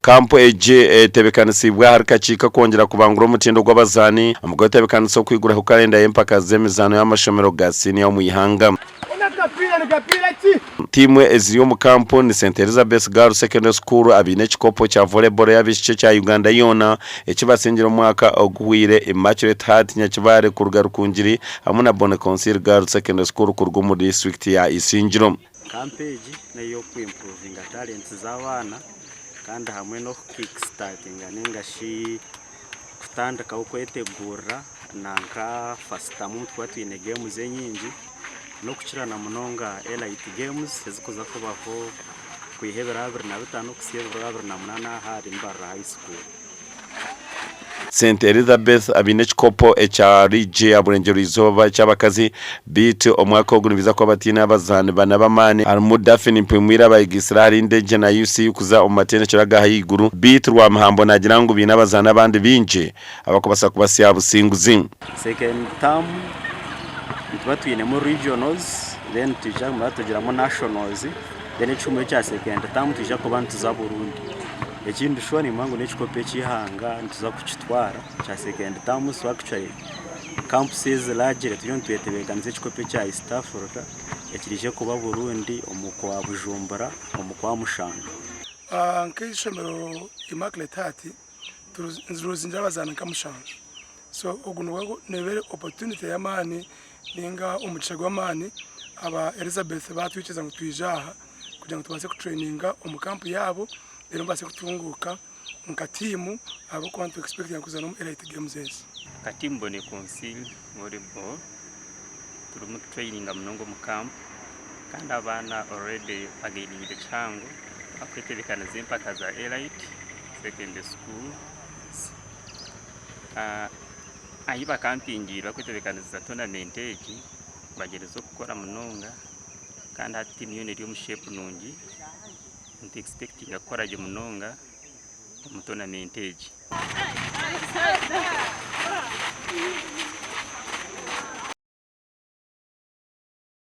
kampo eje tebekanisiza harikacika kongera kubangura umutindo gw'abazani amugwa tebekanisa kwigura ku kalenda y'empaka z'Emizaano y'amashomero gasini yo mu ihanga. Timu eziri mu kampo ni St Elizabeth Girls Secondary School abine kikopo cha volleyball y'abishice cha Uganda yona ekibasengera mwaka oguhwire Immaculate Heart nyakibare ku rugarukungiri hamwe na Bonne Conseil Girls Secondary School ku rwo mu district ya Isingiro. Campaign nayo ku improving talents z'abana kandi hamwe no kick starting ningashi kutandika ukwetegura nanka first time twatwine games enyingi no kuchirana munonga elite games ezikuza kubaho kwihebera 25 kusiyebera 28 hari mbara high school. St Elizabeth abine kikopo echarije Burengyerwa-Izooba cy'abakazi beat omwaka ogunibiza kwa batina abazane bana bamani almudafini mpimwira bayigisirari ndeje na UC kuza omatene kiraga hayiguru beat rwa mahambo nagira ngo bina abazana abandi binje abakobasa kubasiya businguzi. Second term twatwine mu regionals then tujamura tugiramo nationals then icumwe cya second term tujya ku bantu za Burundi. Ekindi shoni mangu n'ekikope cy'ihanga ntuza kucitwara cya second term so actually campuses large tuyon twetebekanise ekikope cya East Africa ekirije kuba Burundi omukwa Bujumbura omukwa Mushanga. Nk'ishomero Immaculate Heart turuzinjira bazana kamushanga so ogunwa nebere opportunity y'amani ninga umugisha gw'amani aba Elizabeth batwikiza ngo twijaha kugira ngo tubase ku traininga omukampu yabo rero mbase kutunguka nkatimu abo kwantu expect yakuza no elite games ezi katimbo ne consil volleyball turumu traininga mnongo mu camp kandi abana already againing the chango akwetebekana zempaka za elite secondary school ayiba camping bakwetebekana za tournament eki bagerezo gukora munonga kandi ati team unit yo mu shape nungi nti expecting akora je munonga mu tournament eki.